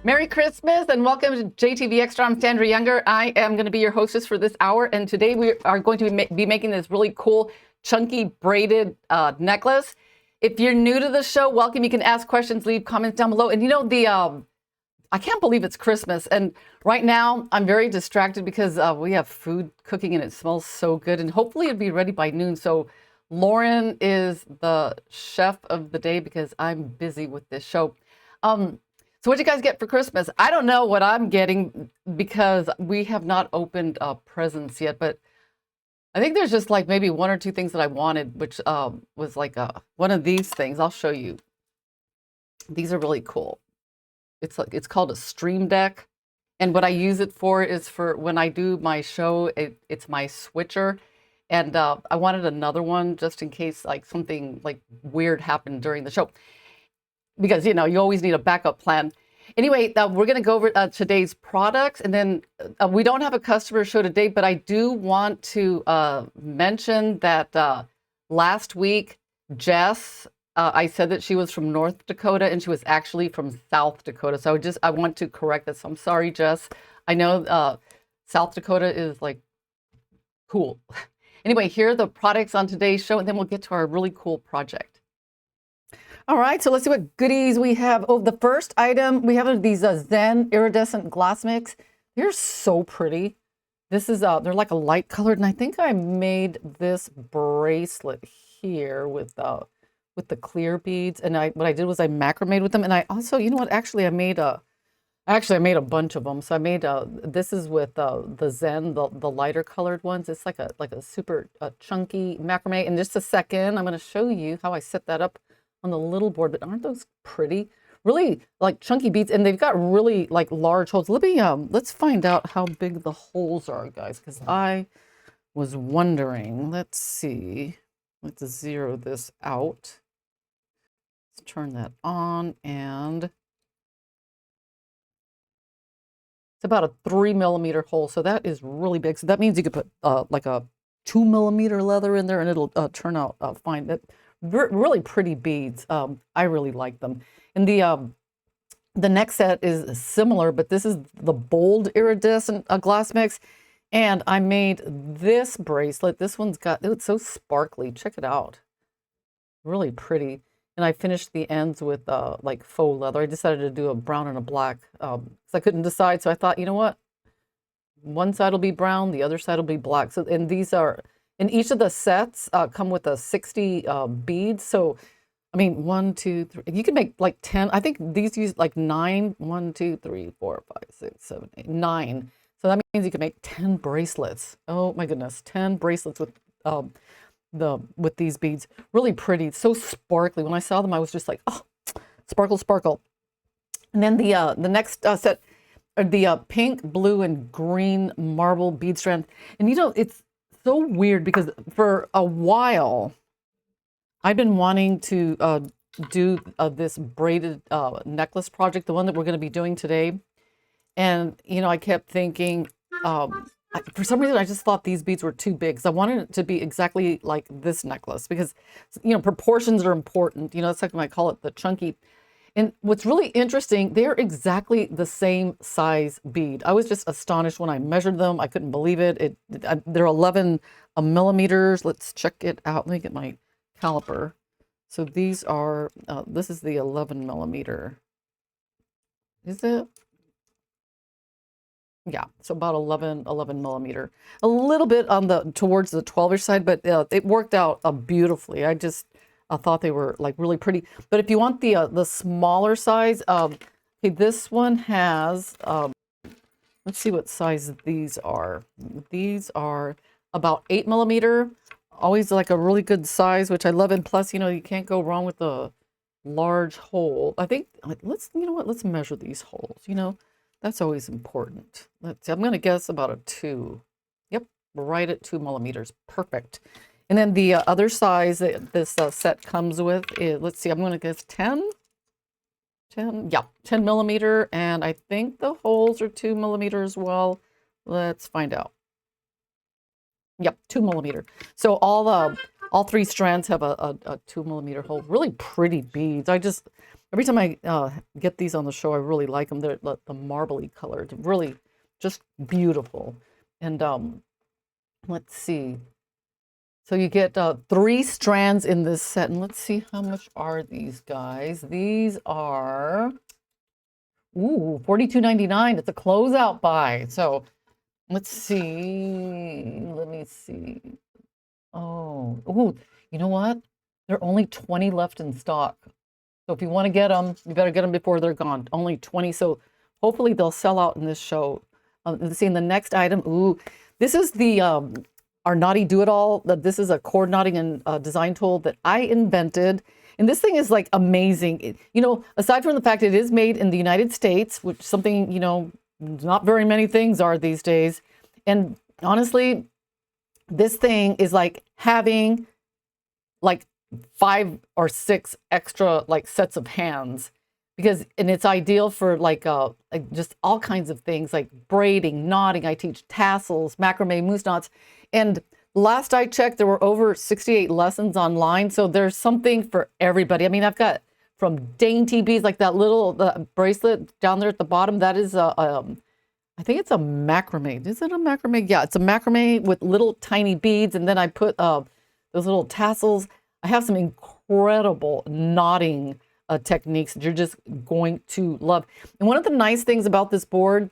Merry Christmas and welcome to JTV Extra. I'm Sandra Younger. I am going to be your hostess for this hour, and today we are going to be making this really cool, chunky braided necklace. If you're new to the show, welcome. You can ask questions, leave comments down below. And you know, I can't believe it's Christmas, and right now I'm very distracted because we have food cooking and it smells so good, and hopefully it'll be ready by noon. So Lauren is the chef of the day because I'm busy with this show. So what did you guys get for Christmas? I don't know what I'm getting because we have not opened presents yet, but I think there's just like maybe one or two things that I wanted, which was like one of these things. I'll show you. These are really cool. It's called a stream deck, and what I use it for is for when I do my show. It's my switcher, and I wanted another one just in case like something like weird happened during the show, because you know you always need a backup plan. Anyway, we're going to go over today's products, and then we don't have a customer show today, but I do want to mention that last week, Jess, I said that she was from North Dakota, and she was actually from South Dakota. So I want to correct this. I'm sorry, Jess. I know South Dakota is like cool. Anyway, here are the products on today's show, and then we'll get to our really cool project. All right, so let's see what goodies we have. Oh, the first item we have are these Zen iridescent glass mix. They're so pretty. This is they're like a light colored, and I think I made this bracelet here with the clear beads. And what I did was I macrameed with them, and I also, you know what? Actually, I made a bunch of them. So I made this is with the Zen, the lighter colored ones. It's like a super chunky macrame. In just a second, I'm going to show you how I set that up on the little board, but aren't those pretty? Really like chunky beads, and they've got really like large holes. Let me let's find out how big the holes are, guys, because I was wondering. Let's see. Let's zero this out. Let's turn that on, and it's about a 3 millimeter hole, so that is really big. So that means you could put like a 2 millimeter leather in there, and it'll turn out fine. That really pretty beads. I really like them. And the next set is similar, but this is the bold iridescent glass mix. And I made this bracelet. This one's got, it's so sparkly. Check it out. Really pretty. And I finished the ends with like faux leather. I decided to do a brown and a black because I couldn't decide. So I thought, you know what? One side will be brown, the other side will be black. So, and these are, and each of the sets come with a 60 beads. So, I mean, 1, 2, 3, you can make like 10. I think these use like 9. 1, 2, 3, 4, 5, 6, 7, 8, 9. So that means you can make 10 bracelets. Oh my goodness, 10 bracelets with with these beads. Really pretty, so sparkly. When I saw them, I was just like, oh, sparkle, sparkle. And then the next set are the pink, blue, and green marble bead strand. And you know, it's so weird because for a while I've been wanting to do this braided necklace project, the one that we're going to be doing today. And you know, I kept thinking, for some reason I just thought these beads were too big, because I wanted it to be exactly like this necklace, because you know, proportions are important. You know, that's like I call it the chunky. And what's really interesting, they're exactly the same size bead. I was just astonished when I measured them. I couldn't believe it. They're 11 millimeters. Let's check it out. Let me get my caliper. So these are, this is the 11 millimeter. Is it? Yeah, so about 11 millimeter. A little bit on towards the 12-ish side, but it worked out beautifully. I thought they were like really pretty. But if you want the smaller size, okay, this one has, let's see what size these are. These are about 8 millimeter. Always like a really good size, which I love. And plus, you know, you can't go wrong with a large hole. I think, you know what, let's measure these holes. You know, that's always important. Let's see, I'm going to guess about a 2. Yep, right at 2 millimeters. Perfect. And then the other size that this set comes with is, let's see, I'm going to guess 10. 10, yeah, 10 millimeter. And I think the holes are 2 millimeter as well. Let's find out. Yep, 2 millimeter. So all All three strands have a 2 millimeter hole. Really pretty beads. Every time I get these on the show, I really like them. They're the marbly colored, really just beautiful. And let's see. So you get 3 strands in this set. And let's see, how much are these guys? These are, ooh, $42.99. It's a closeout buy. So let's see. Let me see. Oh, ooh, you know what? There are only 20 left in stock. So if you want to get them, you better get them before they're gone. Only 20. So hopefully they'll sell out in this show. Let's see, in the next item, ooh, this is the our Knotty-Do-It-All. This is a cord knotting and design tool that I invented. And this thing is like amazing. You know, aside from the fact it is made in the United States, which something, you know, not very many things are these days. And honestly, this thing is like having like 5 or 6 extra like sets of hands, because and it's ideal for like just all kinds of things like braiding, knotting. I teach tassels, macrame, moose knots, and last I checked there were over 68 lessons online, so there's something for everybody. I mean, I've got from dainty beads like that little bracelet down there at the bottom. That is I think it's a macrame. Is it a macrame? Yeah, it's a macrame with little tiny beads, and then I put those little tassels. I have some incredible knotting techniques that you're just going to love. And one of the nice things about this board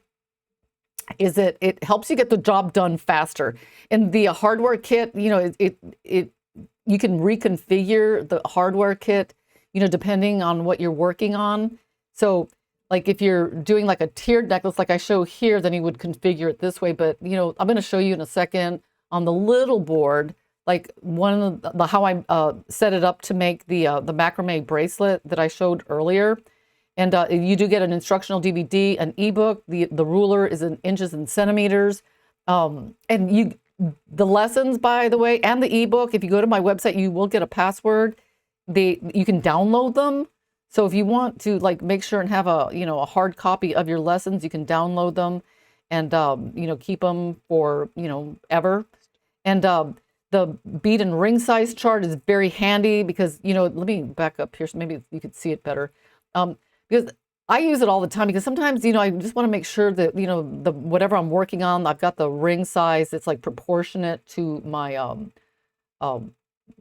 is that it helps you get the job done faster. And the hardware kit, you know, you can reconfigure the hardware kit, you know, depending on what you're working on. So like if you're doing like a tiered necklace like I show here, then you would configure it this way. But, you know, I'm going to show you in a second on the little board, like one of the how I set it up to make the macrame bracelet that I showed earlier. And you do get an instructional DVD, an ebook. The ruler is in inches and centimeters. And the lessons, by the way, and the ebook, if you go to my website, you will get a password. You can download them. So if you want to like make sure and have a, you know, a hard copy of your lessons, you can download them and, you know, keep them for, you know, ever. And the bead and ring size chart is very handy because, you know, let me back up here so maybe you could see it better. Because I use it all the time because sometimes, you know, I just want to make sure that, you know, whatever I'm working on, I've got the ring size that's like proportionate to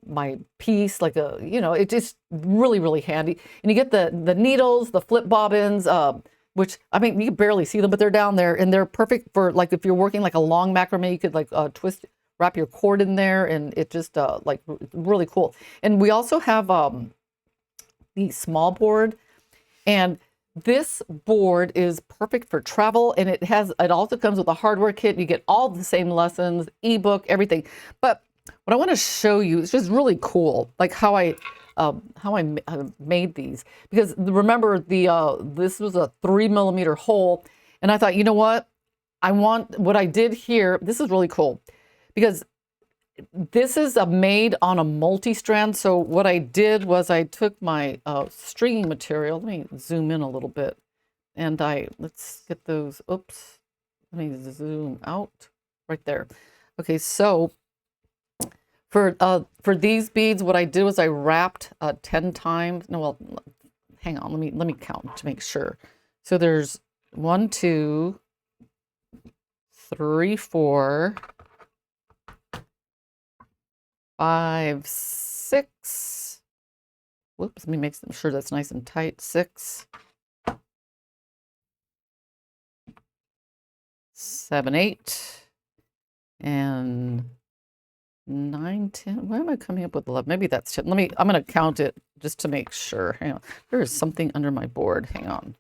my piece, like a, you know, it's just really, really handy. And you get the needles, the flip bobbins, which, I mean, you can barely see them, but they're down there and they're perfect for like, if you're working like a long macrame, you could like wrap your cord in there, and it just like really cool. And we also have the small board, and this board is perfect for travel, and it also comes with a hardware kit. You get all the same lessons, ebook, everything. But what I want to show you is just really cool, like how I made these, because remember this was a 3 millimeter hole, and I thought, you know what I did here. This is really cool because this is made on a multi-strand. So what I did was I took my stringing material. Let me zoom in a little bit, and let's get those. Oops, let me zoom out right there. Okay, so for these beads, what I did was I wrapped 10 times. No, well, hang on. Let me count to make sure. So there's 1, 2, 3, 4, 5, 6. Whoops, let me make sure that's nice and tight. 6, 7, 8, and 9, 10. Why am I coming up with 11? Maybe that's 10. I'm going to count it just to make sure. Hang on. There is something under my board. Hang on.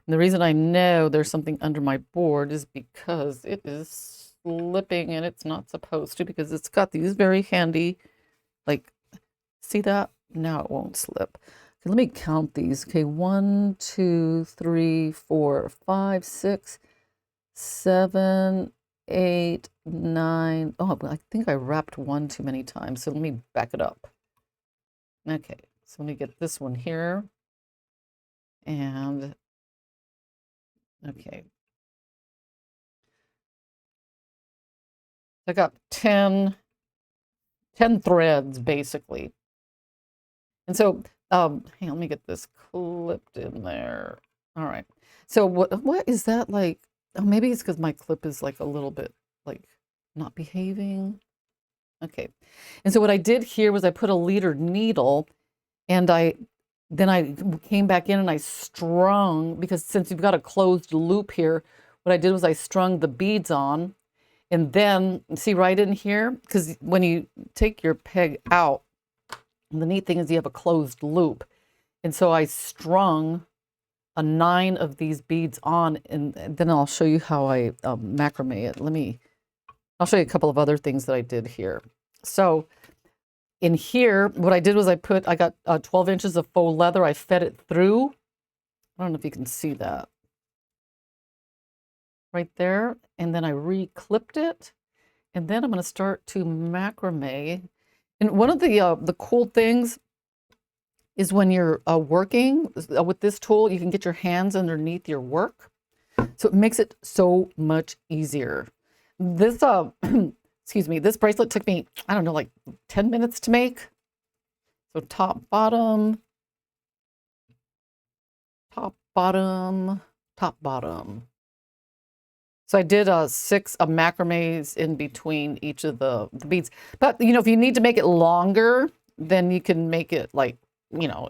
And the reason I know there's something under my board is because it is slipping, and it's not supposed to, because it's got these very handy, like, see that? Now it won't slip. Okay, let me count these. Okay, 1, 2, 3, 4, 5, 6, 7, 8, 9. Oh, I think I wrapped 1 too many times, so let me back it up. Okay, so let me get this one here. And okay, I got 10 10 threads basically. And so, hey, let me get this clipped in there. All right. So what is that like? Oh, maybe it's because my clip is like a little bit like not behaving. Okay. And so what I did here was I put a leader needle, and then I came back in and I strung, because since you've got a closed loop here, what I did was I strung the beads on, and then see right in here, because when you take your peg out, the neat thing is you have a closed loop. And so I strung a 9 of these beads on, and then I'll show you how I macrame it. I'll show you a couple of other things that I did here. So in here, what I did was I got 12 inches of faux leather. I fed it through. I don't know if you can see that. Right there. And then I re-clipped it. And then I'm going to start to macrame. And one of the cool things is when you're working with this tool, you can get your hands underneath your work. So it makes it so much easier. This, excuse me, this bracelet took me, I don't know, like 10 minutes to make. So top, bottom, top, bottom, top, bottom. So I did 6 macrames in between each of the beads. But, you know, if you need to make it longer, then you can make it like, you know,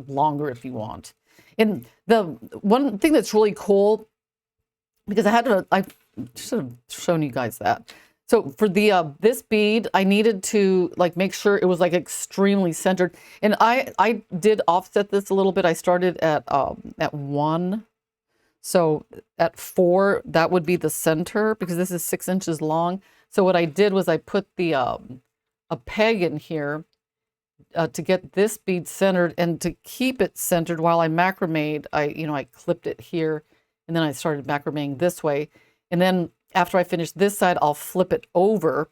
longer if you want. And the one thing that's really cool, because I should have shown you guys that. So for the this bead, I needed to like make sure it was like extremely centered. And I did offset this a little bit. I started at 1. So at 4, that would be the center, because this is 6 inches long. So what I did was I put the a peg in here to get this bead centered, and to keep it centered while I macrameed, I clipped it here, and then I started macrameing this way. And then after I finish this side, I'll flip it over.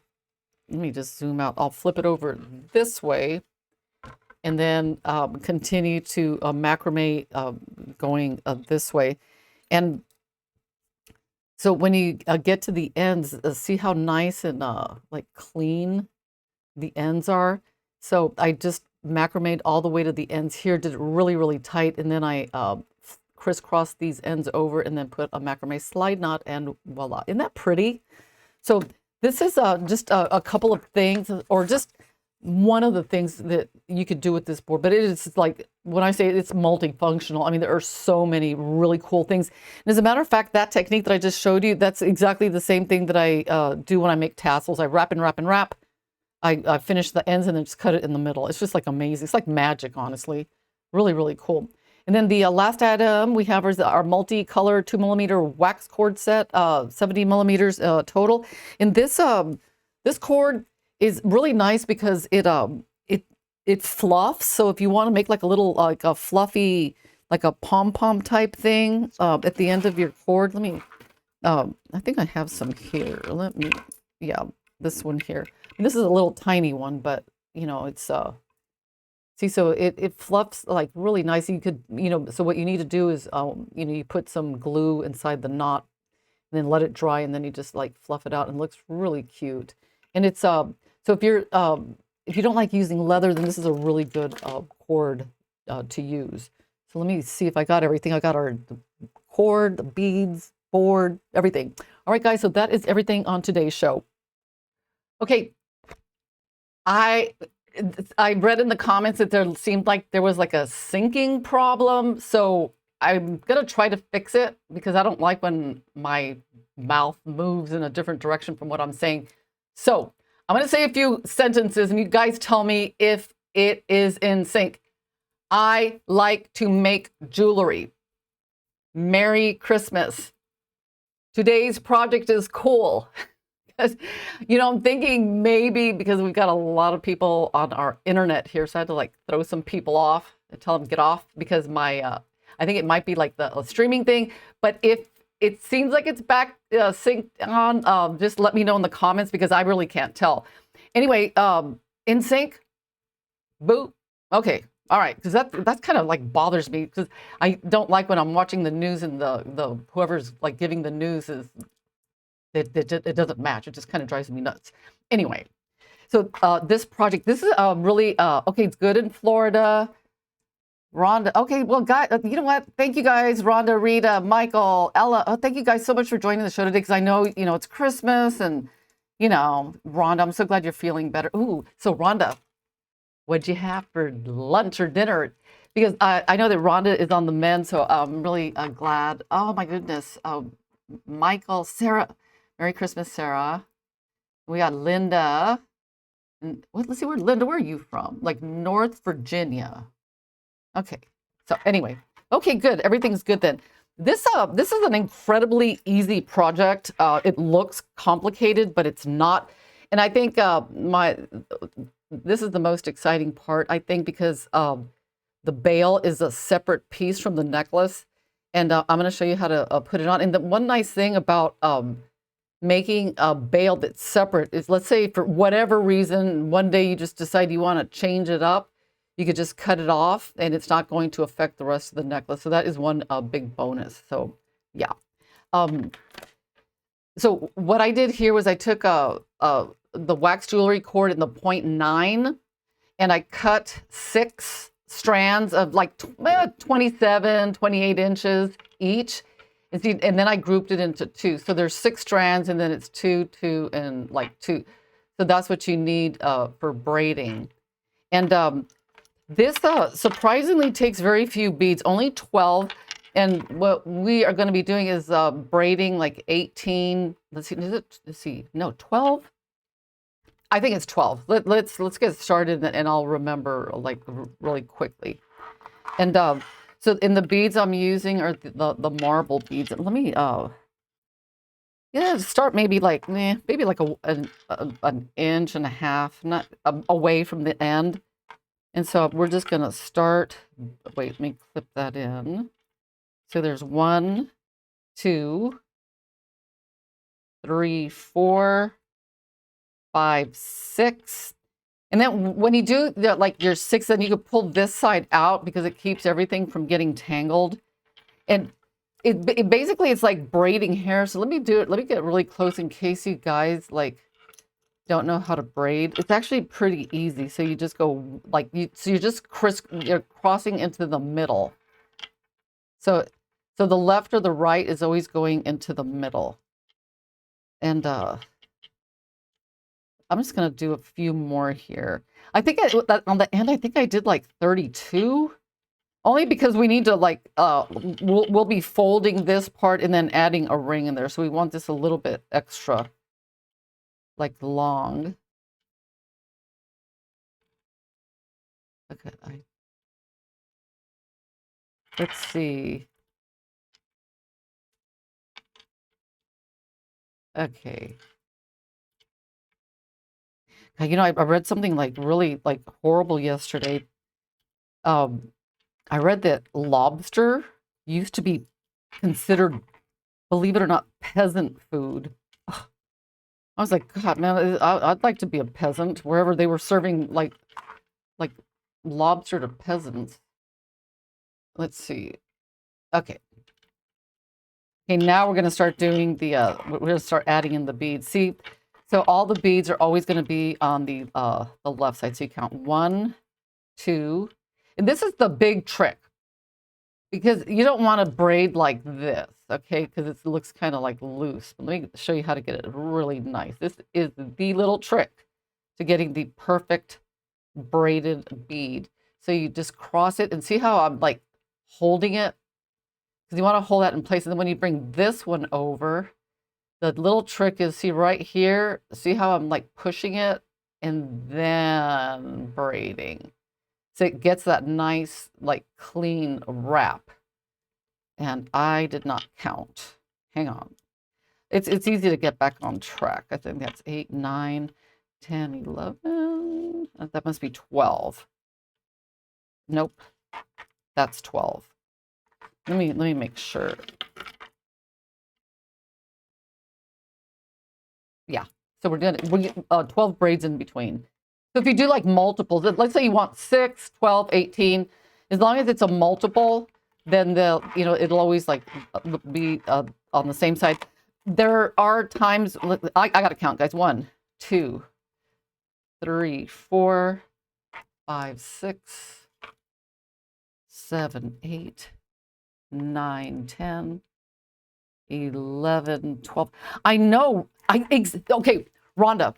Let me just zoom out. I'll flip it over this way, and then continue to macrame going this way. And so when you get to the ends, see how nice and like clean the ends are. So I just macrameed all the way to the ends here, did it really, really tight, and then I crisscrossed these ends over and then put a macrame slide knot, and voila. Isn't that pretty? So this is just a couple of things, or just one of the things that you could do with this board. But it is like, when I say it's multifunctional, I mean, there are so many really cool things. And as a matter of fact, that technique that I just showed you, that's exactly the same thing that I do when I make tassels. I wrap and wrap and wrap. I finish the ends and then just cut it in the middle. It's just like amazing. It's like magic, honestly. Really, really cool. And then the last item we have is our multi-color 2mm wax cord set, 70 millimeters total. And this this cord is really nice because it fluffs. So if you want to make like a little like a fluffy, like a pom-pom type thing at the end of your cord, let me I think I have some here. Let me, yeah, this one here. This is a little tiny one, but you know, it's see, so it fluffs like really nice. You could, you know, so what you need to do is you know, you put some glue inside the knot and then let it dry, and then you just like fluff it out, and it looks really cute. And it's so if you don't like using leather, then this is a really good cord to use. So let me see if I got everything. I got the cord, the beads, board, everything. All right, guys, so that is everything on today's show. Okay, I read in the comments that there seemed like there was like a syncing problem. So I'm going to try to fix it, because I don't like when my mouth moves in a different direction from what I'm saying. So I'm going to say a few sentences, and you guys tell me if it is in sync. I like to make jewelry. Merry Christmas. Today's project is cool. You know, I'm thinking maybe because we've got a lot of people on our internet here, so I had to like throw some people off and tell them get off, because my I think it might be like the streaming thing. But if it seems like it's back synced on, just let me know in the comments, because I really can't tell. Anyway, in sync. Boo. Okay. All right, because that's kind of like bothers me, because I don't like when I'm watching the news and the whoever's like giving the news is it doesn't match. It just kind of drives me nuts. Anyway, So this project, this is really, okay, it's good in Florida. Rhonda, okay, well, guys, you know what? Thank you guys, Rhonda, Rita, Michael, Ella. Oh, thank you guys so much for joining the show today because I know, it's Christmas and, Rhonda, I'm so glad you're feeling better. Ooh, so Rhonda, what'd you have for lunch or dinner? Because I know that Rhonda is on the mend, so I'm really glad. Oh, my goodness. Michael, Sarah, Merry Christmas, Sarah. We got Linda. And let's see, Linda, where are you from? Like North Virginia. Okay. So anyway, okay, good. Everything's good then. This is an incredibly easy project. It looks complicated, but it's not. And I think this is the most exciting part, I think, because the bail is a separate piece from the necklace. And I'm going to show you how to put it on. And the one nice thing about making a bail that's separate is, let's say for whatever reason, one day you just decide you want to change it up, you could just cut it off and it's not going to affect the rest of the necklace. So that is one big bonus. So yeah. So what I did here was I took the wax jewelry cord in the 0.9 and I cut 6 strands of like 27, 28 inches each. And then I grouped it into 2. So there's 6 strands and then it's 2, 2, and like 2. So that's what you need for braiding. And this surprisingly takes very few beads, only 12. And what we are going to be doing is braiding like 18. Let's see, no, 12. I think it's 12. Let's get started and I'll remember like really quickly. And so in the beads I'm using are the marble beads. Let me start maybe like an inch and a half, not away from the end. And so we're just gonna start. Wait, let me clip that in. So there's 1, 2, 3, 4, 5, 6. And then when you do like your 6, then you can pull this side out because it keeps everything from getting tangled. And it basically it's like braiding hair. So let me do it. Let me get really close in case you guys like don't know how to braid. It's actually pretty easy. So you just go like you're crossing into the middle. So the left or the right is always going into the middle. And I'm just going to do a few more here. I think on the end, I think I did like 32. Only because we need to like, we'll be folding this part and then adding a ring in there. So we want this a little bit extra, like long. Okay, let's see. Okay. I read something like really like horrible yesterday. I read that lobster used to be considered, believe it or not, peasant food. Ugh. I was like, God, man, I'd like to be a peasant wherever they were serving like lobster to peasants. Let's see. Okay. Okay, now we're going to start doing we're going to start adding in the beads. See, so all the beads are always going to be on the left side. So you count 1, 2, and this is the big trick because you don't want to braid like this, okay? Because it looks kind of like loose. Let me show you how to get it really nice. This is the little trick to getting the perfect braided bead. So you just cross it and see how I'm like holding it, because you want to hold that in place. And then when you bring this one over, the little trick is, see right here, see how I'm like pushing it and then braiding. So it gets that nice, like clean wrap. And I did not count. Hang on. It's easy to get back on track. I think that's 8, 9, 10, 11. That must be 12. Nope. That's 12. Let me make sure. Yeah. So we're getting 12 braids in between. So if you do like multiples, let's say you want 6, 12, 18, as long as it's a multiple, then it'll always like be on the same side. There are times, I got to count, guys. 1, 2, 3, 4, 5, 6, 7, 8, 9, 10, 11, 12. I know. Okay, Rhonda,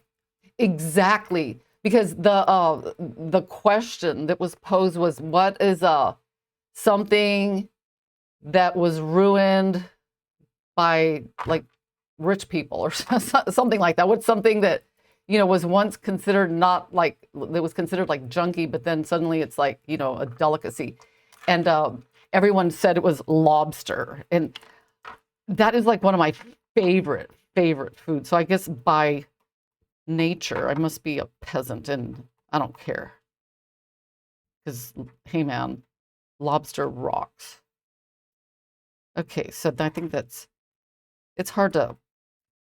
exactly. Because the question that was posed was, what is something that was ruined by like rich people or something like that? What's something that, you know, was once considered not like, that was considered like junky, but then suddenly it's like, you know, a delicacy. And everyone said it was lobster. And that is like one of my favorite foods. So I guess by nature, I must be a peasant and I don't care. Because, hey man, lobster rocks. Okay, so I think it's hard to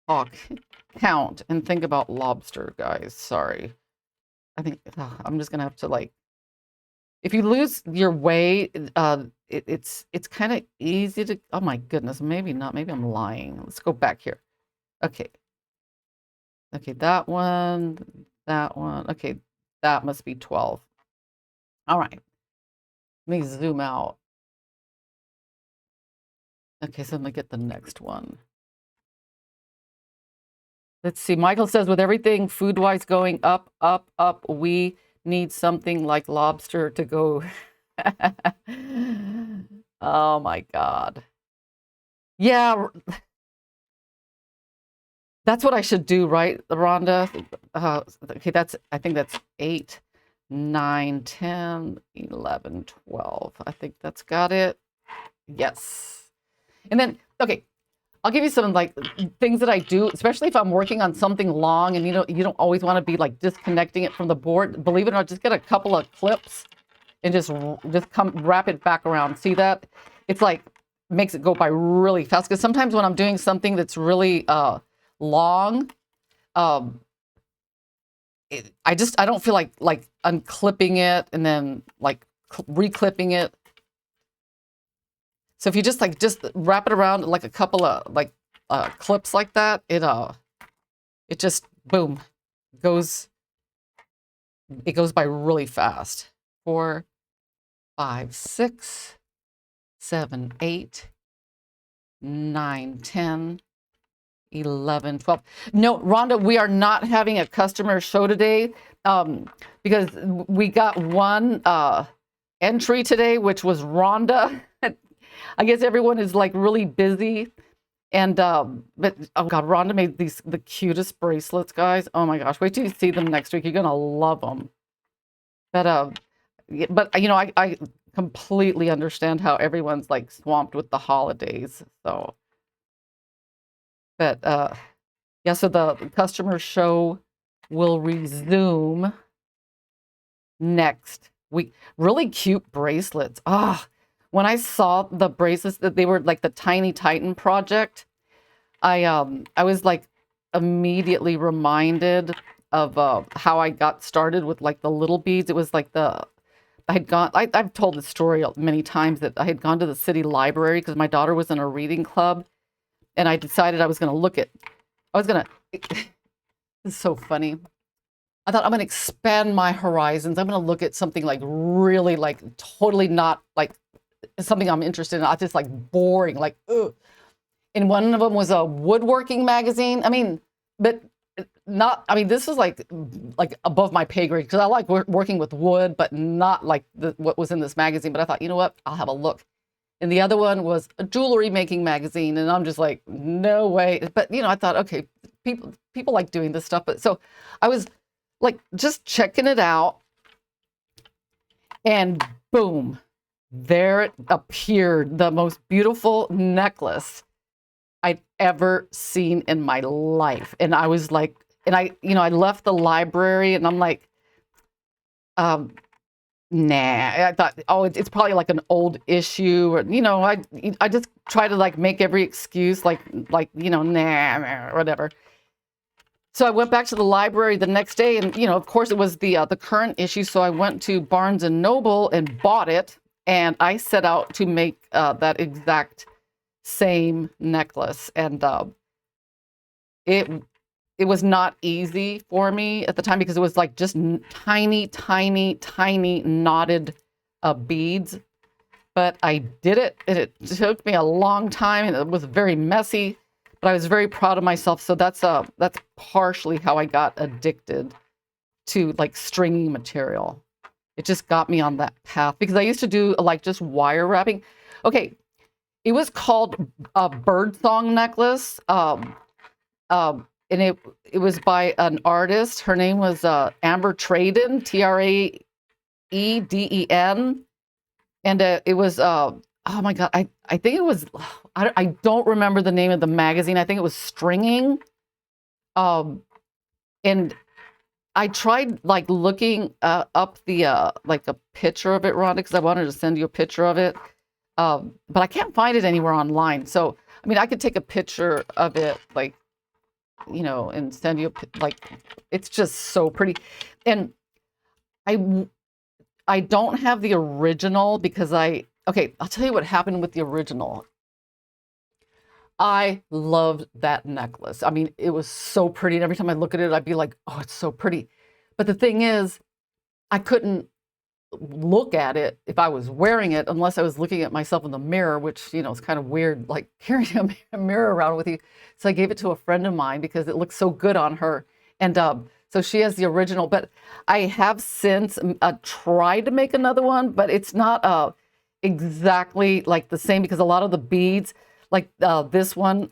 talk, count, and think about lobster, guys. Sorry. I think I'm just gonna have to like, if you lose your way, it's kind of easy to, oh my goodness, maybe not, maybe I'm lying. Let's go back here. Okay. Okay, that one. Okay, that must be 12. All right. Let me zoom out. Okay, so let me get the next one. Let's see. Michael says, with everything food-wise going up, we need something like lobster to go. Oh my God. Yeah, that's what I should do, right, Rhonda? Okay, I think that's 8, 9, 10, 11, 12. I think that's got it. Yes. And then, okay, I'll give you some like things that I do, especially if I'm working on something long and you don't always want to be like disconnecting it from the board. Believe it or not, just get a couple of clips and just come wrap it back around. See that? It's like makes it go by really fast. Because sometimes when I'm doing something that's really long, I don't feel like unclipping it and then like reclipping it. So if you just wrap it around like a couple of like clips like that, it just boom goes. It goes by really fast. 4, 5, 6, 7, 8, 9, 10, 11, 12. No, Rhonda, we are not having a customer show today because we got one entry today, which was Rhonda. I guess everyone is like really busy. And, but oh God, Rhonda made the cutest bracelets, guys. Oh my gosh, wait till you see them next week. You're going to love them. But you know, I completely understand how everyone's like swamped with the holidays. So, but yeah, so the customer show will resume next week. Really cute bracelets. Ah, when I saw the bracelets that they were like the Tiny Titan project, I was like immediately reminded of how I got started with like the little beads. It was like I've told this story many times that I had gone to the city library because my daughter was in a reading club, and I decided I was going to it's so funny. I thought I'm going to expand my horizons. I'm going to look at something like really like totally not like something I'm interested in. Not just like boring, like ugh. And one of them was a woodworking magazine. I mean, but not, I mean, this is like above my pay grade because I like working with wood, but not like what was in this magazine. But I thought, you know what? I'll have a look. And the other one was a jewelry making magazine. And I'm just like, no way. But, you know, I thought, okay, people like doing this stuff. But so I was like just checking it out. And boom, there it appeared, the most beautiful necklace I'd ever seen in my life. And I was like, and I left the library and I'm like, nah. I thought, oh, it's probably like an old issue, or you know, I just try to like make every excuse, like you know, nah, whatever. So I went back to the library the next day, and you know, of course, it was the current issue. So I went to Barnes and Noble and bought it, and I set out to make that exact same necklace, and it it was not easy for me at the time because it was like just tiny, tiny, tiny knotted beads. But I did it, and it took me a long time, and it was very messy, but I was very proud of myself. So that's partially how I got addicted to like stringy material. It just got me on that path because I used to do like just wire wrapping. Okay, it was called a birdsong necklace, and it was by an artist. Her name was Amber Traden, Traeden. And it was, oh my God, I think it was, I don't remember the name of the magazine. I think it was Stringing. And I tried like looking up the, like a picture of it, Rhonda, because I wanted to send you a picture of it. But I can't find it anywhere online. So, I mean, I could take a picture of it, like, you know, and send you, like, it's just so pretty. And I don't have the original because okay, I'll tell you what happened with the original. I loved that necklace. I mean, it was so pretty. And every time I look at it, I'd be like, oh, it's so pretty. But the thing is, I couldn't look at it if I was wearing it unless I was looking at myself in the mirror, which, you know, is kind of weird, like carrying a mirror around with you. So I gave it to a friend of mine because it looked so good on her. And so she has the original, but I have since tried to make another one, but it's not exactly like the same because a lot of the beads, like this one,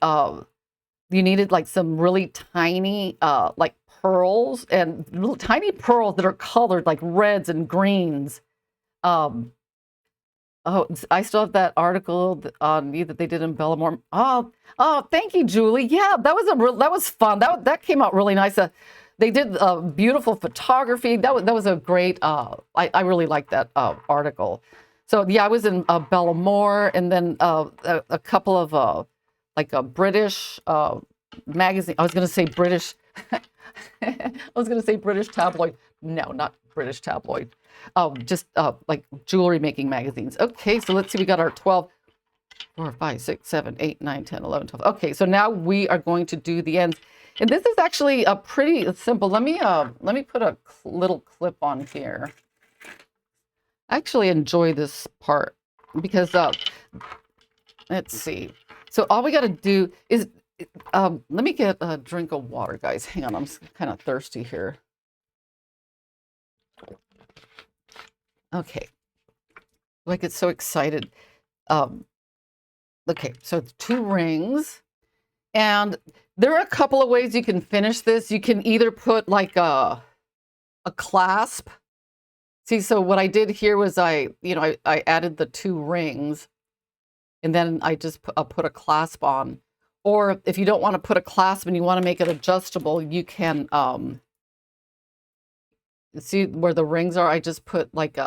you needed like some really tiny like pearls and little tiny pearls that are colored like reds and greens. Oh, I still have that article on you that they did in Bellamore. Oh, thank you, Julie. Yeah, that was fun. That came out really nice. They did beautiful photography. That was a great. I really liked that article. So yeah, I was in Bellamore, and then a couple of like a British magazine. I was going to say British. I was going to say British tabloid. No, not British tabloid. Just like jewelry making magazines. Okay, so let's see. We got our 12, 4, 5, 6, 7, 8, 9, 10, 11, 12. Okay, so now we are going to do the ends. And this is actually a pretty simple. Let me put a little clip on here. I actually enjoy this part because let's see. So all we got to do is let me get a drink of water, guys. Hang on, I'm kind of thirsty here. Okay. I get so excited. Okay, so it's 2 rings. And there are a couple of ways you can finish this. You can either put like a clasp. See, so what I did here was I added the 2 rings and then I just put a clasp on. Or if you don't want to put a clasp and you want to make it adjustable, you can see where the rings are. I just put like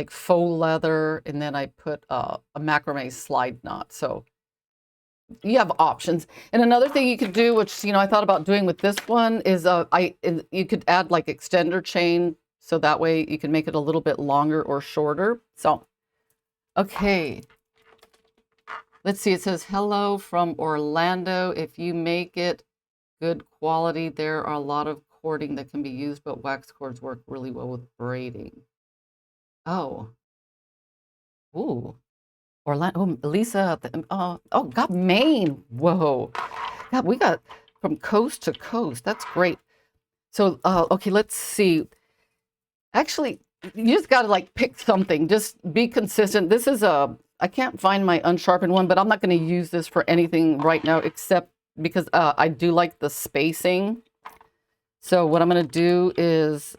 faux leather, and then I put a macrame slide knot. So you have options. And another thing you could do, which I thought about doing with this one, is you could add like extender chain, so that way you can make it a little bit longer or shorter. So okay, let's see. It says hello from Orlando. If you make it good quality, there are a lot of cording that can be used, but wax cords work really well with braiding. Oh, ooh. Orlando, oh, Lisa, oh, got Maine. Whoa. God, we got from coast to coast. That's great. So, okay, let's see. Actually, you just got to like pick something. Just be consistent. This is I can't find my unsharpened one, but I'm not going to use this for anything right now, except because I do like the spacing. So what I'm going to do is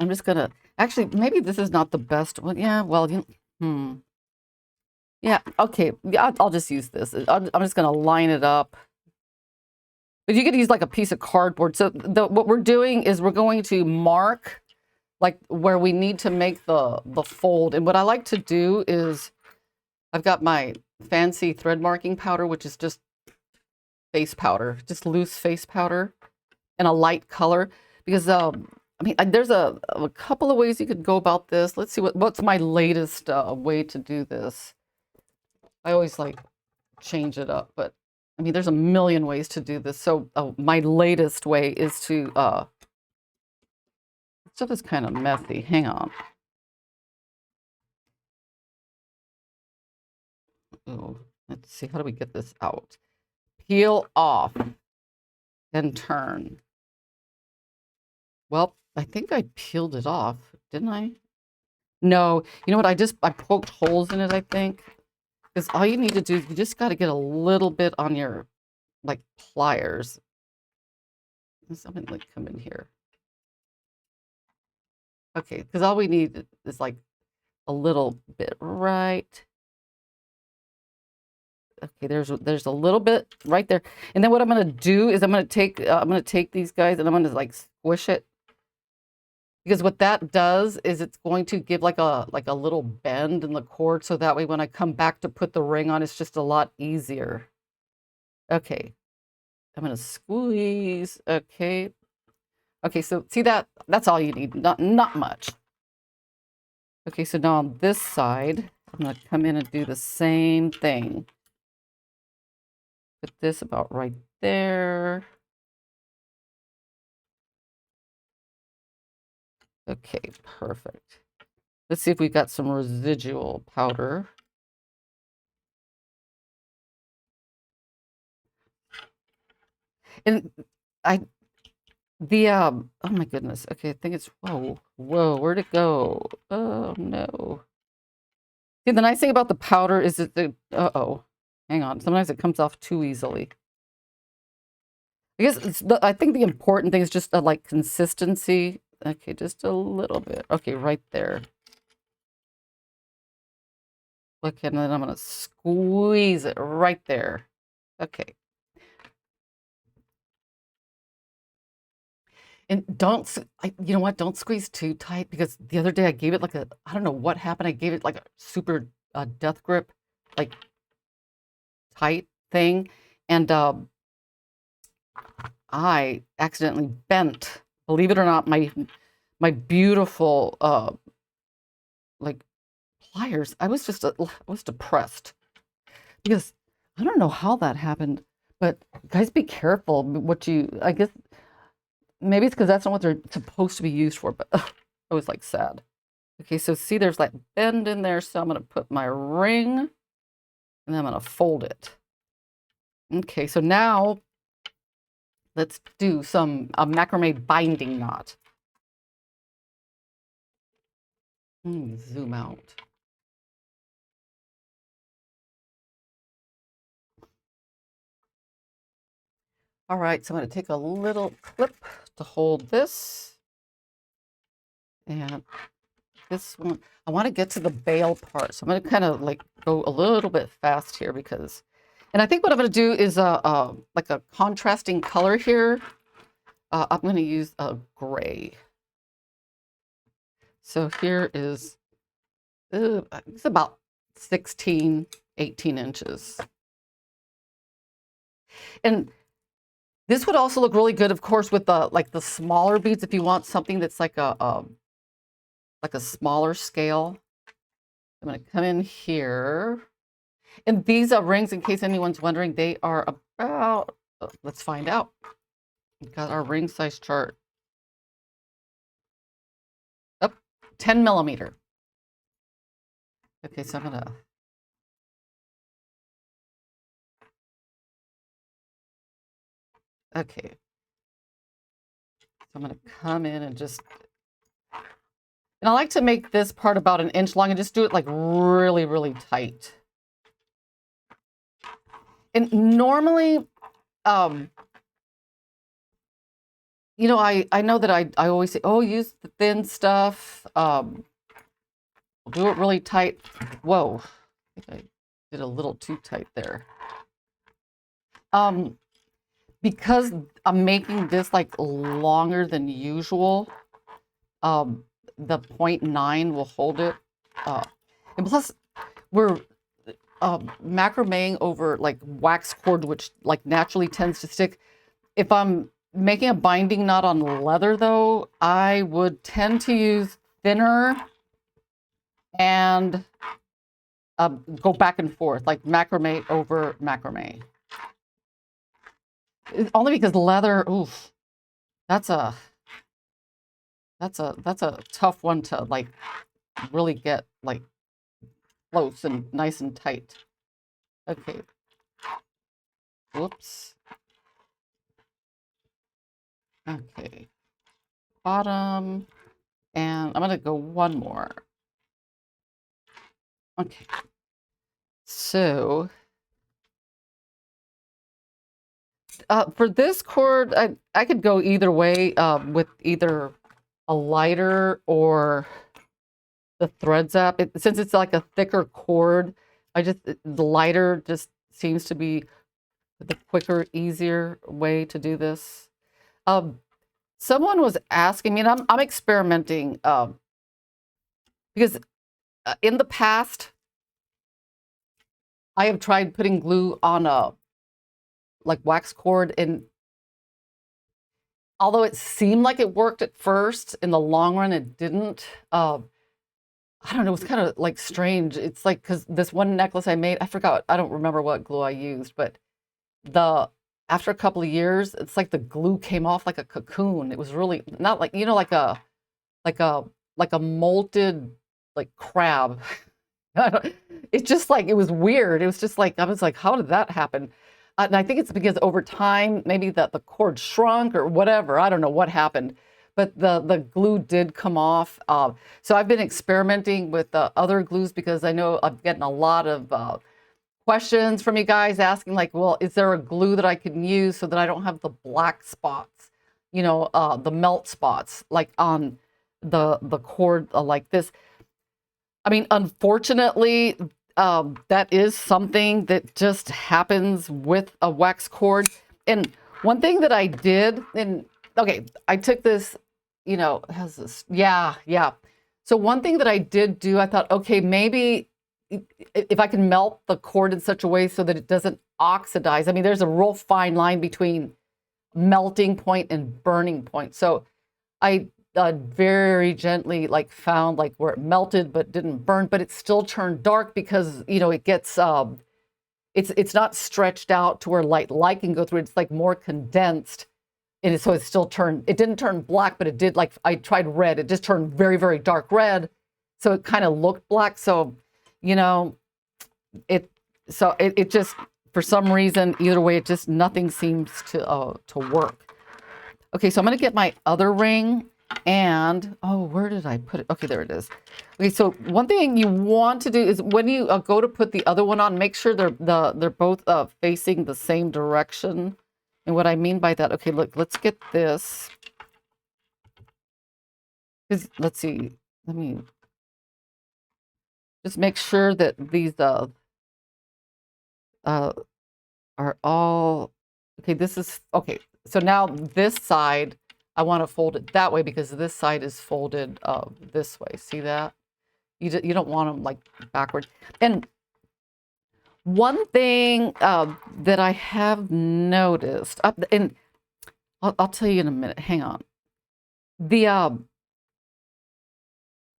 I'm just going to, actually, maybe this is not the best one. Yeah, well, yeah, okay. Yeah, I'll just use this. I'm just going to line it up. But you could use like a piece of cardboard. So what we're doing is we're going to mark like where we need to make the fold. And what I like to do is I've got my fancy thread marking powder, which is just face powder, just loose face powder in a light color. Because I mean, there's a couple of ways you could go about this. Let's see what's my latest way to do this. I always like change it up, but I mean, there's a million ways to do this. So my latest way is to, stuff is kind of messy. Hang on. Oh, let's see. How do we get this out? Peel off and turn. Well, I think I peeled it off, didn't I? No, you know what? I poked holes in it, I think. Because all you need to do is you just got to get a little bit on your, like, pliers. Something like come in here. Okay, because all we need is like a little bit, right? Okay, there's a little bit right there. And then what I'm going to do is I'm going to take these guys and I'm going to like squish it. Because what that does is it's going to give like a little bend in the cord, so that way when I come back to put the ring on, it's just a lot easier. Okay. I'm going to squeeze. Okay. Okay, so see that's all you need. Not much. Okay, so now on this side, I'm going to come in and do the same thing. Put this about right there. Okay, perfect. Let's see if we've got some residual powder. And oh my goodness. Okay, I think it's, whoa, where'd it go? Oh no. See, the nice thing about the powder is that hang on. Sometimes it comes off too easily. I guess I think the important thing is just like consistency. Okay, just a little bit. Okay, right there. Okay, and then I'm gonna squeeze it right there. Okay. And you know what? Don't squeeze too tight, because the other day I gave it like I don't know what happened. I gave it like a super death grip, like tight thing. And I accidentally bent, believe it or not, my beautiful like pliers. I was depressed because I don't know how that happened, but guys, be careful I guess maybe it's because that's not what they're supposed to be used for, but I was like sad. Okay, so see, there's like bend in there, so I'm going to put my ring and then I'm going to fold it. Okay, so now let's do some macrame binding knot. Zoom out. All right, so I'm going to take a little clip to hold this. And this one, I want to get to the bail part. So I'm going to kind of like go a little bit fast here because, and I think what I'm going to do is like a contrasting color here. I'm going to use a gray. So here is, it's about 16, 18 inches. And this would also look really good, of course, with like the smaller beads. If you want something that's like a smaller scale, I'm going to come in here. And these rings, in case anyone's wondering, they are about, let's find out. We've got our ring size chart. Up, 10 millimeter. Okay, so I'm going to, okay. So I'm going to come in and just, and I like to make this part about 1 inch long and just do it like really, really tight. And normally, you know, I know that I always say, oh, use the thin stuff. Do it really tight. Whoa, I think I did a little too tight there. Because I'm making this like longer than usual, the 0.9 will hold it. And plus, we're macrameing over like wax cord, which like naturally tends to stick. If I'm making a binding knot on leather, though, I would tend to use thinner and go back and forth, like macrame over macrame. Only because leather, oof, that's a that's a tough one to like really get like close and nice and tight. Okay. Whoops. Okay. Bottom. And I'm going to go one more. Okay. So for this cord, I could go either way with either a lighter or the thread zap. Since it's like a thicker cord, the lighter just seems to be the quicker, easier way to do this. Someone was asking me, and I'm experimenting because in the past, I have tried putting glue on a like wax cord, and although it seemed like it worked at first, in the long run, it didn't. I don't know, it was kind of like strange. It's like, because this one necklace I made, I forgot, I don't remember what glue I used, but after a couple of years, it's like the glue came off like a cocoon. It was really not like, like like a like a molted like crab. It's just like, it was weird. It was just like, I was like, how did that happen? And I think it's because over time, maybe that the cord shrunk or whatever. I don't know what happened, but the glue did come off. So I've been experimenting with other glues because I know I'm getting a lot of questions from you guys asking like, well, is there a glue that I can use so that I don't have the black spots, the melt spots like on the cord like this. I mean, unfortunately, that is something that just happens with a wax cord. And one thing that I did, and okay, I took this, it has this, yeah. So one thing that I did do, I thought, okay, maybe if I can melt the cord in such a way so that it doesn't oxidize. I mean, there's a real fine line between melting point and burning point. So I very gently like found like where it melted but didn't burn, but it still turned dark because it gets it's not stretched out to where light can go through. It's like more condensed, and so it didn't turn black, but it did, like I tried red, it just turned very, very dark red, so it kind of looked black. So it just, for some reason, either way, it just, nothing seems to work. Okay, so I'm going to get my other ring, and where did I put it? Okay, there it is. Okay, so one thing you want to do is when you go to put the other one on, make sure they're both facing the same direction. And what I mean by that, okay, look, let's get this. Let's see. Let me just make sure that these are all okay. This is okay. So now this side, I want to fold it that way because this side is folded this way. See that? You don't want them like backwards. And one thing that I have noticed, and I'll tell you in a minute. Hang on.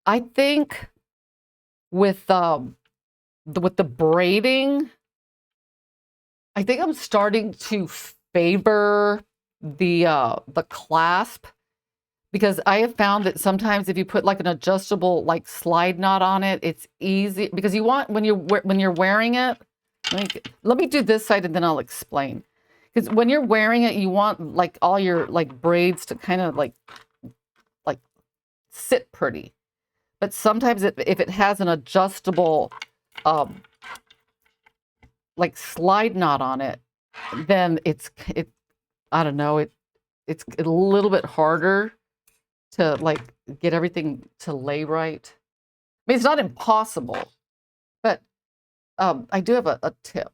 I think with the braiding, I think I'm starting to favor the clasp, because I have found that sometimes if you put like an adjustable like slide knot on it, it's easy because you want when you're wearing it. Let me do this side and then I'll explain. Because when you're wearing it, you want like all your like braids to kind of like sit pretty. But sometimes if it has an adjustable like slide knot on it, then I don't know, it's a little bit harder to like get everything to lay right. I mean, it's not impossible, but I do have a tip.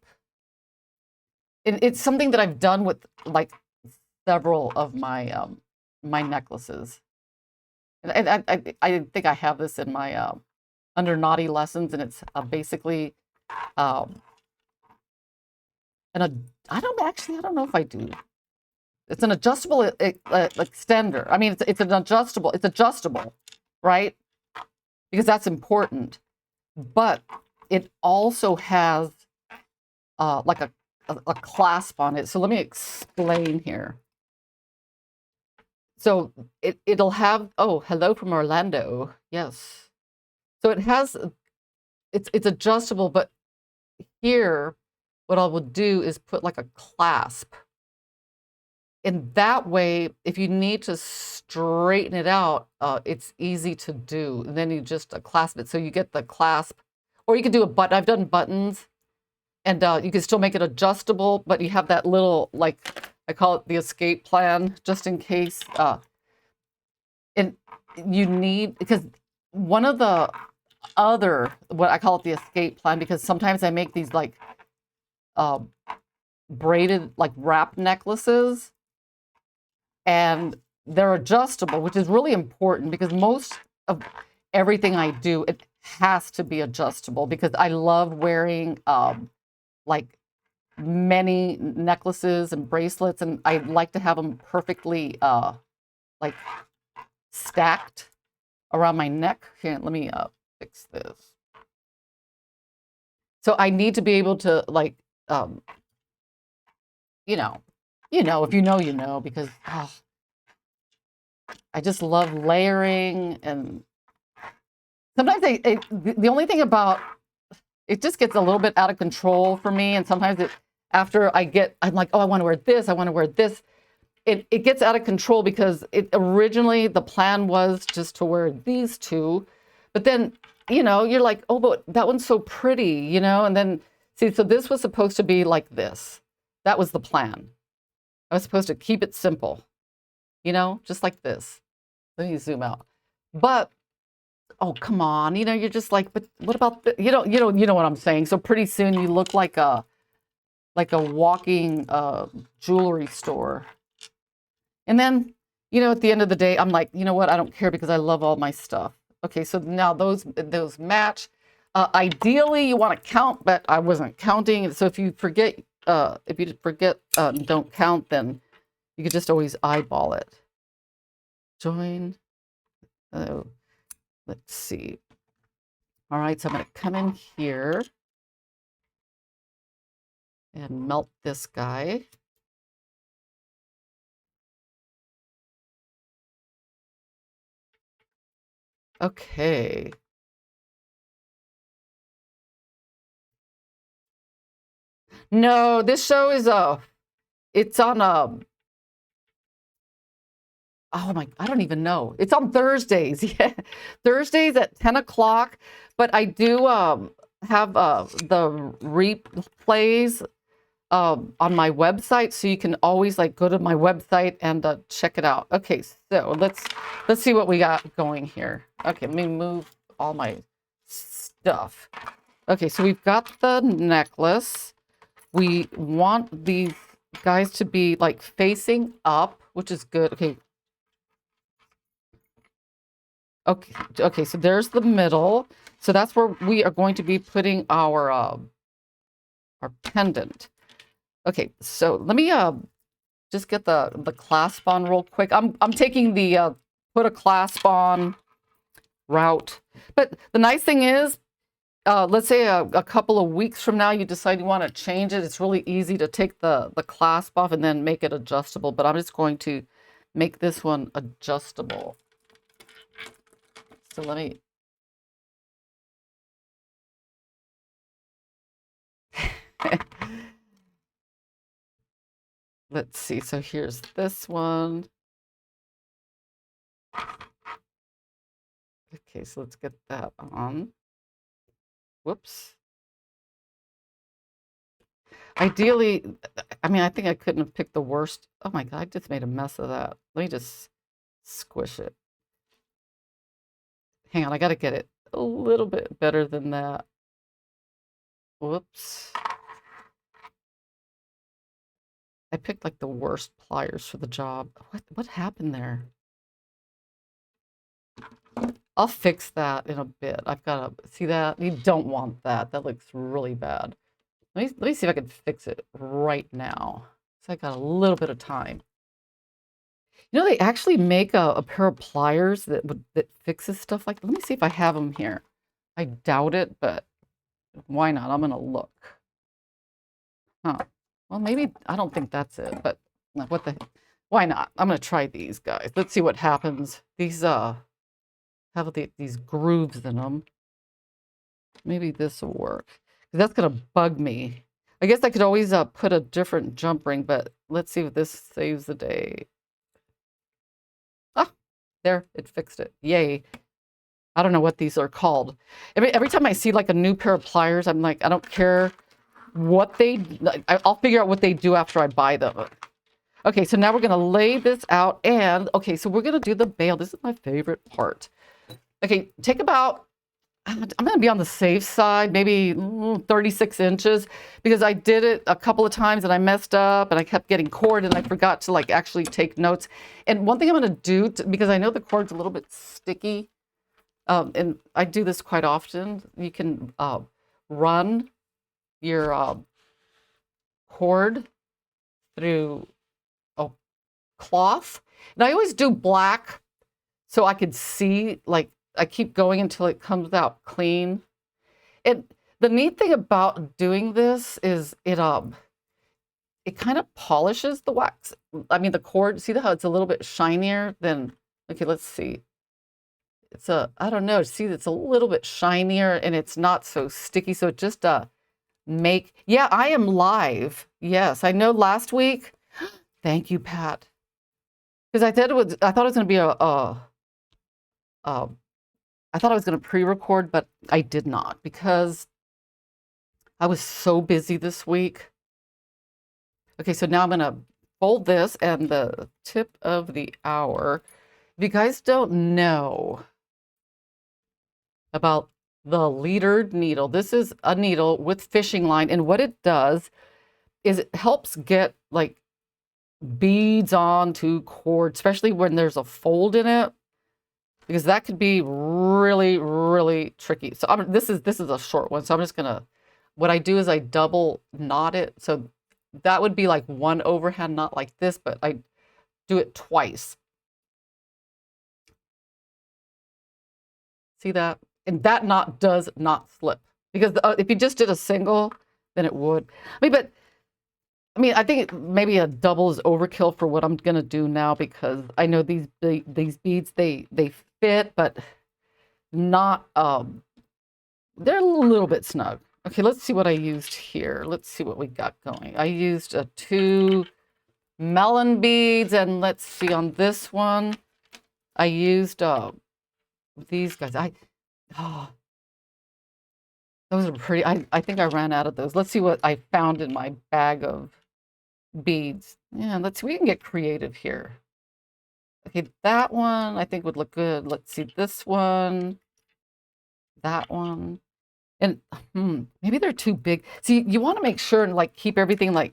And it's something that I've done with like several of my my necklaces. And I think I have this in my under Knotty lessons, and it's basically I don't know if I do. It's an adjustable extender. I mean, it's adjustable, right? Because that's important. But it also has like a clasp on it. So let me explain here. So it'll have, oh, hello from Orlando. Yes. So it has, it's adjustable, but here, what I will do is put like a clasp. In that way, if you need to straighten it out, it's easy to do. And then you just clasp it. So you get the clasp, or you can do a button. I've done buttons, and you can still make it adjustable, but you have that little, like, I call it the escape plan, just in case. And you need, because one of the other, what I call it the escape plan, because sometimes I make these like braided, like wrap necklaces, and they're adjustable, which is really important because most of everything I do, it has to be adjustable because I love wearing like many necklaces and bracelets, and I like to have them perfectly like stacked around my neck. Here, let me fix this. So I need to be able to like, you know, if you know, you know, because I just love layering. And sometimes the only thing about it just gets a little bit out of control for me. And sometimes after I'm like, oh, I want to wear this. I want to wear this. It gets out of control because originally the plan was just to wear these two, but then, you're like, oh, but that one's so pretty, and then see, so this was supposed to be like this. That was the plan. I was supposed to keep it simple, just like this. Let me zoom out. But, oh, come on, you're just like, but what about the, you know what I'm saying? So pretty soon you look like a walking jewelry store. And then, at the end of the day, I'm like, you know what? I don't care because I love all my stuff. Okay, so now those match. Ideally, you want to count, but I wasn't counting. So if you forget, don't count, then you could just always eyeball it. Join. Let's see. All right, so I'm going to come in here and melt this guy. Okay. No, this show is it's on oh my, I don't even know. It's on Thursdays. Yeah. Thursdays at 10 o'clock. But I do have the replays on my website, so you can always like go to my website and check it out. Okay, so let's see what we got going here. Okay, let me move all my stuff. Okay, so we've got the necklace. We want these guys to be like facing up, which is good. Okay, so there's the middle. So that's where we are going to be putting our pendant. Okay, so let me just get the clasp on real quick. I'm taking the put a clasp on route. But the nice thing is, let's say a couple of weeks from now you decide you want to change it. It's really easy to take the clasp off and then make it adjustable. But I'm just going to make this one adjustable. So let me. Let's see. So here's this one. Okay, so let's get that on. Whoops. Ideally, I mean, I think I couldn't have picked the worst. Oh my God, I just made a mess of that. Let me just squish it. Hang on, I got to get it a little bit better than that. Whoops. I picked like the worst pliers for the job. What happened there? I'll fix that in a bit. I've got to see that. You don't want that. That looks really bad. Let me see if I can fix it right now. So I got a little bit of time. They actually make a pair of pliers that fixes stuff like that. Let me see if I have them here. I doubt it, but why not? I'm gonna look. Huh. Well, maybe, I don't think that's it, but what the, why not? I'm going to try these guys. Let's see what happens. These have these grooves in them. Maybe this will work. That's going to bug me. I guess I could always put a different jump ring, but let's see if this saves the day. Ah, there, it fixed it. Yay. I don't know what these are called. Every time I see like a new pair of pliers, I'm like, I don't care what they, I'll figure out what they do after I buy them. Okay, so now we're going to lay this out and, okay, so we're going to do the bail. This is my favorite part. Okay, take about, I'm going to be on the safe side, maybe 36 inches, because I did it a couple of times and I messed up and I kept getting cord and I forgot to like actually take notes. And one thing I'm going to do, because I know the cord's a little bit sticky, and I do this quite often, you can run your cord through a cloth. And I always do black so I could see, like, I keep going until it comes out clean. And the neat thing about doing this is it kind of polishes the wax. I mean, the cord, see how it's a little bit shinier than, okay, let's see. It's I don't know, see, it's a little bit shinier and it's not so sticky. So it just yeah, I am live. Yes, I know last week. Thank you, Pat. Because I thought it was going to be I thought I was going to pre-record, but I did not because I was so busy this week. Okay, so now I'm going to fold this and the tip of the hour. If you guys don't know about the leadered needle, this is a needle with fishing line, and what it does is it helps get like beads onto cord, especially when there's a fold in it, because that could be really, really tricky. So this is a short one, so I'm just gonna, what I do is I double knot it. So that would be like one overhand knot like this, but I do it twice. See that? And that knot does not slip, because if you just did a single, then it would. I mean, I think maybe a double is overkill for what I'm gonna do now, because I know these beads, they fit, but not they're a little bit snug. Okay, let's see what I used here. Let's see what we got going. I used 2 melon beads, and let's see, on this one I used these guys. Those are pretty. I think I ran out of those. Let's see what I found in my bag of beads. Yeah, let's see, we can get creative here. Okay, that one I think would look good. Let's see, this one, that one, and maybe they're too big. See, you want to make sure and like keep everything like,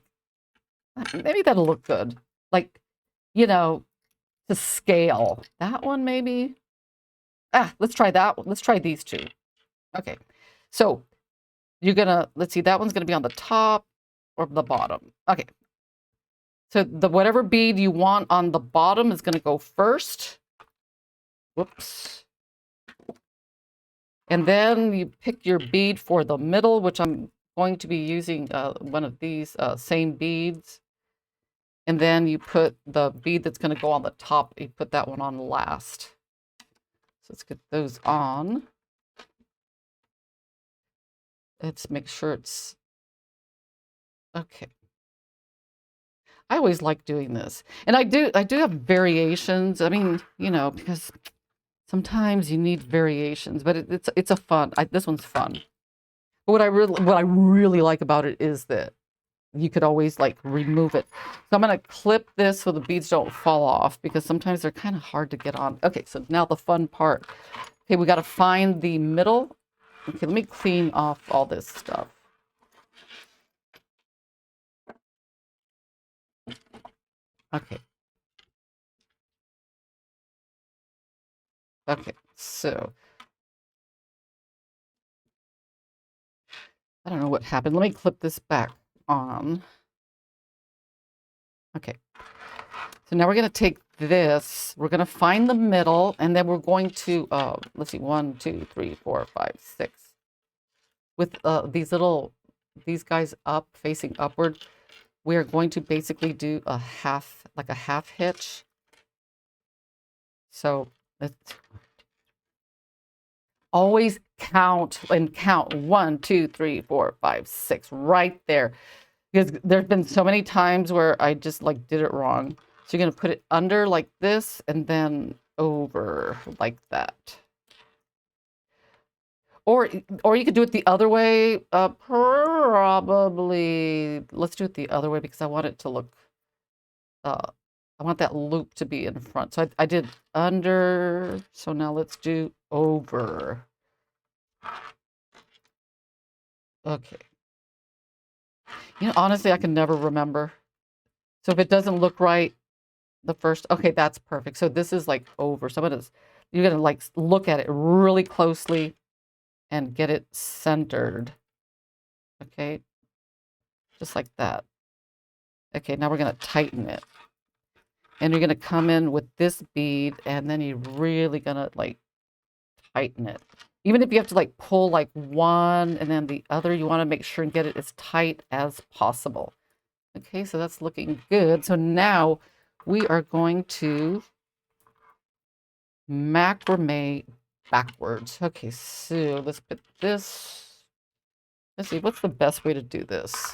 maybe that'll look good, like, you know, to scale. That one maybe. Let's try that one. Let's try these two. Okay, so you're gonna, let's see, that one's gonna be on the top or the bottom. Okay. So the whatever bead you want on the bottom is going to go first. Whoops. And then you pick your bead for the middle, which I'm going to be using one of these same beads. And then you put the bead that's going to go on the top, you put that one on last. So let's get those on. Let's make sure it's okay. I always like doing this. And I do have variations. I mean, you know, because sometimes you need variations, but it's a fun. This one's fun. But what I really like about it is that you could always like remove it. So I'm going to clip this so the beads don't fall off, because sometimes they're kind of hard to get on. Okay, so now the fun part. Okay, we got to find the middle. Okay, let me clean off all this stuff. Okay. Okay, so I don't know what happened. Let me clip this back on. Okay. So now we're going to take this, we're going to find the middle, and then we're going to, let's see, 1, 2, 3, 4, 5, 6. With these guys up, facing upward, we are going to basically do a half, like a half hitch. So let's always count 1, 2, 3, 4, 5, 6 right there. Because there's been so many times where I just like did it wrong. So you're going to put it under like this and then over like that. Or you could do it the other way. Probably, let's do it the other way because I want it to look, I want that loop to be in front. So I did under, so now let's do over. Okay. You know, honestly, I can never remember. So if it doesn't look right, the first, okay, that's perfect. So this is like over. So you're gonna like look at it really closely and get it centered. Okay, just like that. Okay, now we're gonna tighten it. And you're gonna come in with this bead and then you're really gonna like tighten it. Even if you have to like pull like one and then the other, you wanna make sure and get it as tight as possible. Okay, so that's looking good. So now we are going to macrame backwards. Okay, so let's put this. Let's see, what's the best way to do this?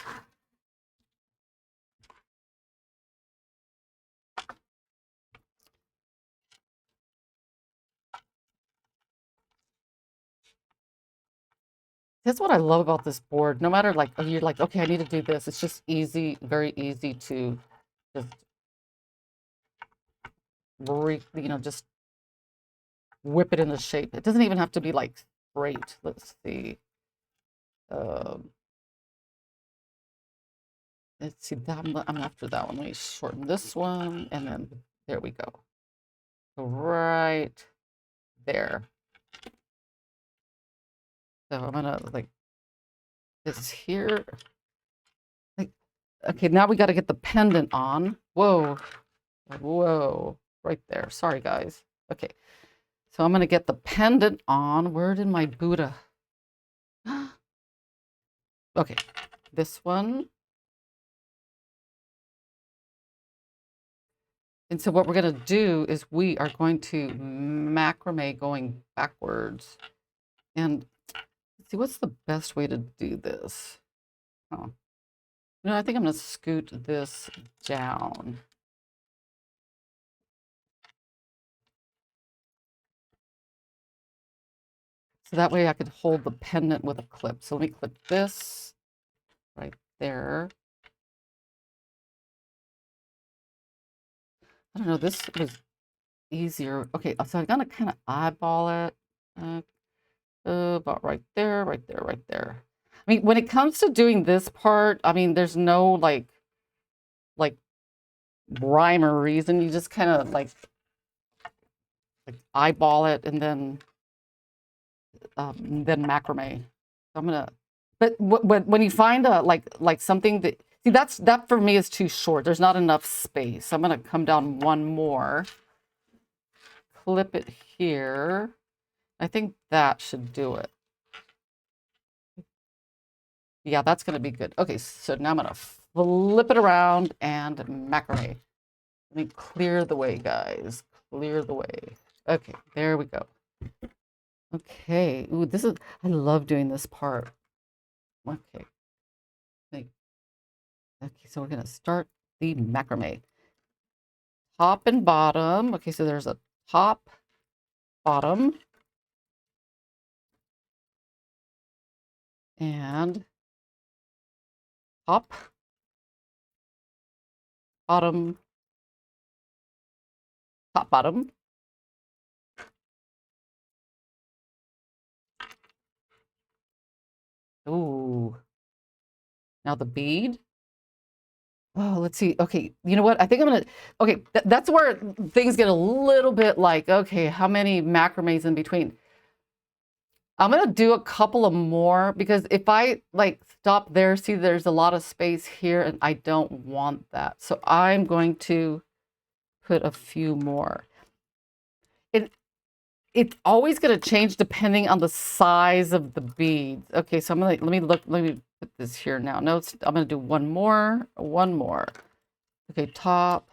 That's what I love about this board. No matter like, oh, you're like, okay, I need to do this. It's just easy, very easy to just, just whip it into shape. It doesn't even have to be like straight. Let's see. Let's see, I'm after that one. Let me shorten this one, and then there we go. So right there. So I'm gonna like this here. Like, okay, now we got to get the pendant on. Whoa, whoa, right there. Sorry, guys. Okay, so I'm gonna get the pendant on. Where did my Buddha? Okay, this one. And so what we're going to do is we are going to macrame going backwards. And let's see, what's the best way to do this? Oh, no, I think I'm going to scoot this down. So that way I could hold the pendant with a clip. So let me clip this right there. I don't know, this was easier. Okay, so I'm going to kind of eyeball it. About right there, right there, right there. I mean, when it comes to doing this part, I mean, there's no like rhyme or reason. You just kind of like eyeball it and then macrame. So I'm gonna. But when you find a like something that see that for me is too short. There's not enough space. So I'm gonna come down one more, clip it here. I think that should do it. Yeah, that's gonna be good. Okay, so now I'm gonna flip it around and macrame. Let me clear the way, guys. Clear the way. Okay, there we go. Okay. Ooh, I love doing this part. Okay. Okay, so we're going to start the macrame. Top and bottom. Okay, so there's a top, bottom, and top, bottom, top, bottom. Ooh. Now the bead. Oh, let's see. Okay, you know what? I think I'm gonna. Okay, that's where things get a little bit like, okay, how many macrames in between? I'm gonna do a couple of more because if I like stop there, see there's a lot of space here and I don't want that. So I'm going to put a few more. it's always going to change depending on the size of the beads. Okay, so let me put this here now. No, I'm going to do one more. Okay, top,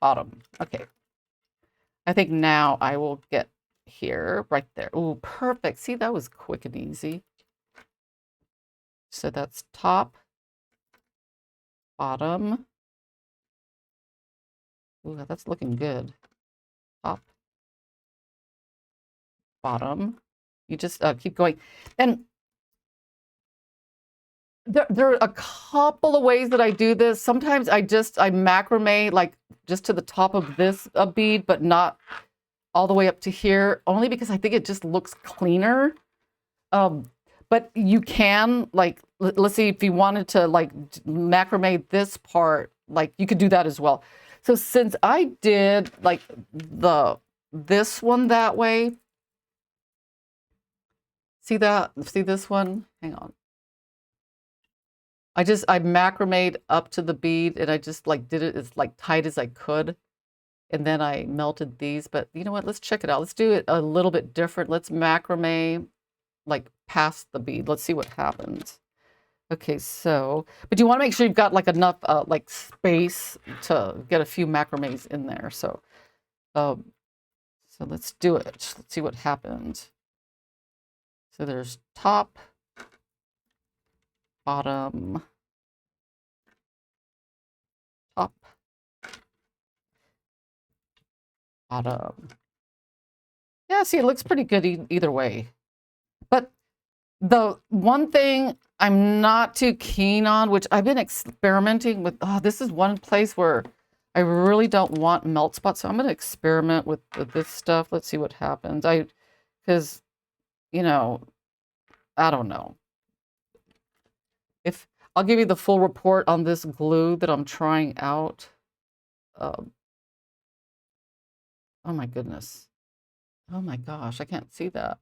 bottom. Okay. I think now I will get here, right there. Oh, perfect. See, that was quick and easy. So that's top, bottom. Ooh, that's looking good. Top, bottom. You just keep going. And there are a couple of ways that I do this. Sometimes I macrame like just to the top of this bead, but not all the way up to here, only because I think it just looks cleaner. But you can, like, let's see, if you wanted to like macrame this part, like you could do that as well. So since I did like this one that way, see this one? Hang on. I macrameed up to the bead, and I just like did it as like tight as I could. And then I melted these, but you know what? Let's check it out. Let's do it a little bit different. Let's macrame like past the bead. Let's see what happens. Okay, so, but you want to make sure you've got like enough like space to get a few macrames in there. So let's do it. Let's see what happens. So there's top, bottom, top, bottom. Yeah, see, it looks pretty good either way. But the one thing I'm not too keen on, which I've been experimenting with, this is one place where I really don't want melt spots. So I'm going to experiment with this stuff. Let's see what happens. Because, you know, I don't know. If I'll give you the full report on this glue that I'm trying out. Oh my goodness. Oh my gosh, I can't see that.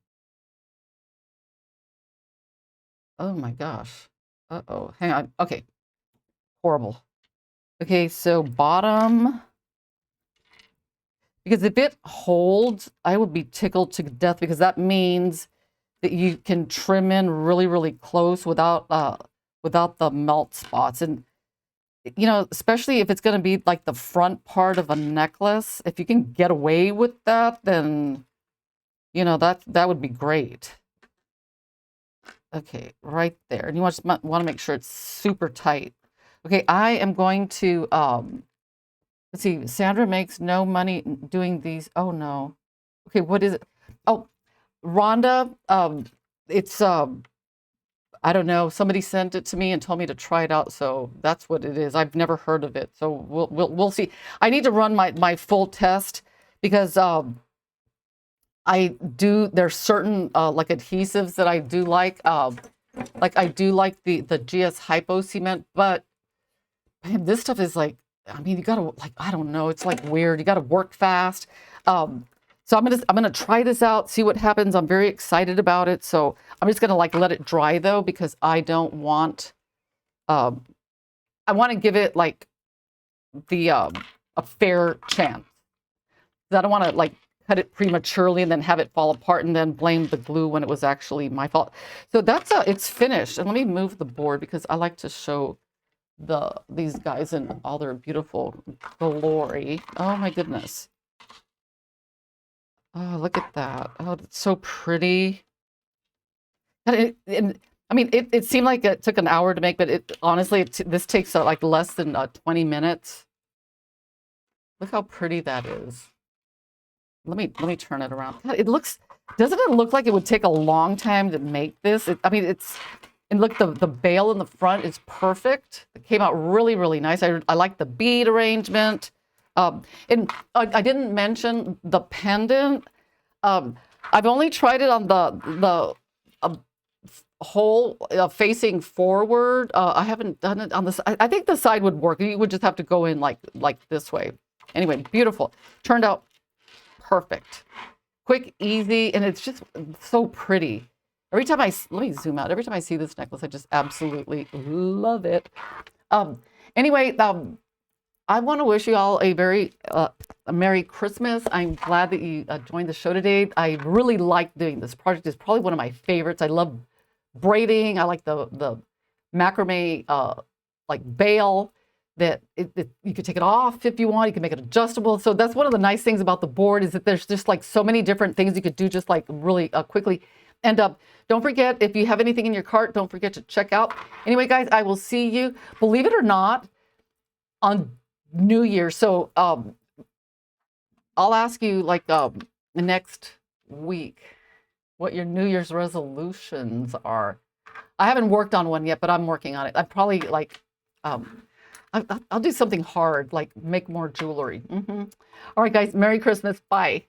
Oh my gosh. Uh-oh, hang on. Okay, horrible. Okay, so bottom, because if it holds, I would be tickled to death, because that means that you can trim in really, really close without the melt spots. And you know, especially if it's going to be like the front part of a necklace, if you can get away with that, then you know that would be great. Okay, right there. And you want to make sure it's super tight. Okay, I am going to let's see, Sandra makes no money doing these. Oh no. Okay, what is it? Oh, Rhonda, it's I don't know, somebody sent it to me and told me to try it out, so that's what it is. I've never heard of it, so we'll see. I need to run my full test, because there's certain like adhesives that I do like I do like the GS Hypo cement, but man, this stuff is like, I mean, you gotta, like, I don't know, it's like weird. You gotta work fast. So I'm gonna try this out, see what happens. I'm very excited about it. So I'm just gonna like let it dry though, because I don't want, I want to give it like the a fair chance. I don't want to like cut it prematurely and then have it fall apart and then blame the glue when it was actually my fault. So that's it's finished. And let me move the board, because I like to show these guys in all their beautiful glory. Oh my goodness. Oh, look at that. Oh, it's so pretty. And I mean, it seemed like it took an hour to make, but honestly, this takes like less than 20 minutes. Look how pretty that is. Let me turn it around. God, doesn't it look like it would take a long time to make this? I mean, and look, the bail in the front is perfect. It came out really, really nice. I like the bead arrangement. And I didn't mention the pendant. I've only tried it on the hole facing forward. I haven't done it on the side. I think the side would work. You would just have to go in like this way. Anyway, beautiful. Turned out perfect. Quick, easy, and it's just so pretty. Every time let me zoom out. Every time I see this necklace, I just absolutely love it. Anyway, I want to wish you all a very a Merry Christmas. I'm glad that you joined the show today. I really like doing this project. It's probably one of my favorites. I love braiding. I like the macrame like bail that you could take it off if you want. You can make it adjustable. So that's one of the nice things about the board, is that there's just like so many different things you could do just like really quickly. And don't forget, if you have anything in your cart, don't forget to check out. Anyway, guys, I will see you, believe it or not, on New Year. So I'll ask you like the next week what your New Year's resolutions are. I haven't worked on one yet, but I'm working on it. I probably like I'll do something hard, like make more jewelry. All right, guys, Merry Christmas. Bye.